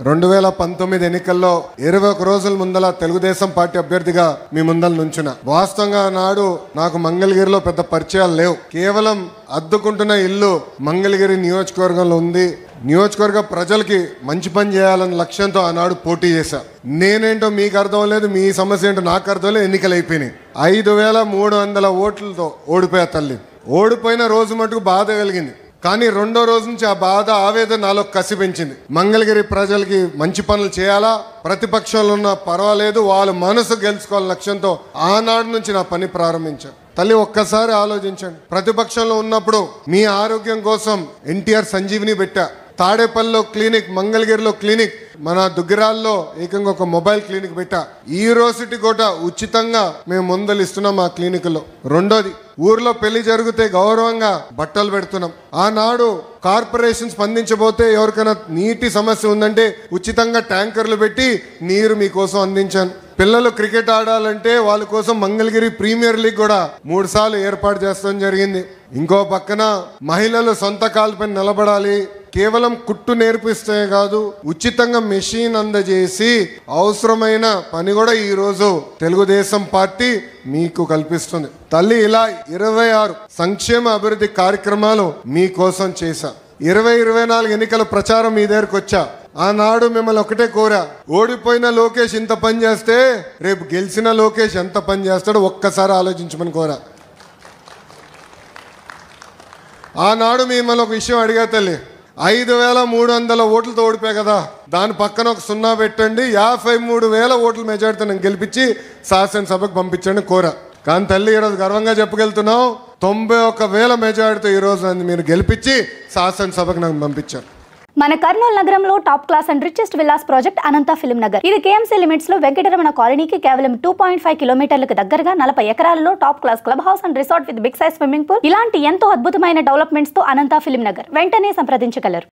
2019 ఎన్నికల్లో 21 రోజుల ముందల తెలుగుదేశం పార్టీ అభ్యర్థిగా మీ ముందల నుంచున. వాస్తవంగా నాడు నాకు మంగళగిరిలో పెద్ద పరిచయాలు లేవు. కేవలం అద్దుకుంటున్న ఇల్లు మంగళగిరి నియోజకవర్గంలో ఉంది. నియోజకవర్గ ప్రజలకి మంచి పని చేయాలన్న లక్ష్యంతో ఆనాడు పోటీ చేశా. నేనేంటో మీకు అర్థం లేదు, మీ సమస్య ఏంటో నాకు అర్థం లేదు. ఎన్నికలు అయిపోయినాయి. 5300 ఓట్లతో ఓడిపోయా తల్లి. ఓడిపోయిన రోజు మటుకు బాధ కలిగింది. కానీ రెండో రోజు నుంచి ఆ బాధ, ఆవేదన నాలో కసి పెంచింది. మంగళగిరి ప్రజలకి మంచి పనులు చేయాలా, ప్రతిపక్షంలో ఉన్న పర్వాలేదు, వాళ్ళ మనసు గెలుచుకోవాలని లక్ష్యంతో ఆనాడు నుంచి నా పని ప్రారంభించాను. తల్లి ఒక్కసారి ఆలోచించండి. ప్రతిపక్షంలో ఉన్నప్పుడు మీ ఆరోగ్యం కోసం ఎన్టీఆర్ సంజీవిని పెట్టా. తాడేపల్లిలో క్లినిక్, మంగళగిరిలో క్లినిక్, మన దుగ్గిరాల్లో ఏకంగా ఒక మొబైల్ క్లినిక్ పెట్టా. యూనివర్సిటీ కూడా ఉచితంగా మేము మందులు ఇస్తున్నాం ఆ క్లినిక్లో. రెండోది, ఊర్లో పెళ్లి జరిగితే గౌరవంగా బట్టలు పెడుతున్నాం. ఆనాడు కార్పొరేషన్ స్పందించబోతే ఎవరికైనా నీటి సమస్య ఉందంటే ఉచితంగా ట్యాంకర్లు పెట్టి నీరు మీకోసం అందించాను. పిల్లలు క్రికెట్ ఆడాలంటే వాళ్ళ కోసం మంగళగిరి ప్రీమియర్ లీగ్ కూడా 3 సార్లు ఏర్పాటు చేస్తాం జరిగింది. ఇంకో పక్కన మహిళలు సొంత కాళ్ళపై నిలబడాలి, కేవలం కుట్టు నేర్పిస్తే కాదు, ఉచితంగా మెషిన్ అందజేసి అవసరమైన పని కూడా ఈ రోజు తెలుగుదేశం పార్టీ మీకు కల్పిస్తుంది. తల్లి, ఇలా 26 సంక్షేమ అభివృద్ధి కార్యక్రమాలు మీకోసం చేశా. 2024 ఎన్నికల ప్రచారం మీ దగ్గరకు వచ్చా. ఆనాడు మిమ్మల్ని ఒకటే కోరా, ఓడిపోయిన లోకేష్ ఇంత పని చేస్తే రేపు గెలిచిన లోకేష్ ఎంత పని చేస్తాడో ఒక్కసారి ఆలోచించమని కోరా. ఆనాడు మిమ్మల్ని ఒక విషయం అడిగా తల్లి. 5300 ఓట్లతో ఓడిపోయా కదా, దాని పక్కన ఒక 0 పెట్టండి, 53,000 ఓట్ల మెజార్టీతో నేను గెలిపించి శాసనసభకు పంపించండి కోరా. కానీ తల్లి, ఈరోజు గర్వంగా చెప్పగలుగుతున్నాం, 91,000 మెజార్టీతో ఈరోజు నన్ను మీరు గెలిపించి శాసనసభకు నాకు పంపించారు. మన కర్నూలు నగరంలో top class and richest villas project Anantha film Nagar. ఇది కేఎంసీ లిమిట్స్ లో వెంకటరమణ కాలనీకి కేవలం 2.5 కిలోమీటర్లకు దగ్గరగా 40 ఎకరాలలో top class club house and resort with big size swimming pool, ఇలాంటి ఎంతో అద్భుతమైన డెవలప్మెంట్స్ తో అనంత ఫిల్మ్ నగర్. వెంటనే సంప్రదించగలరు.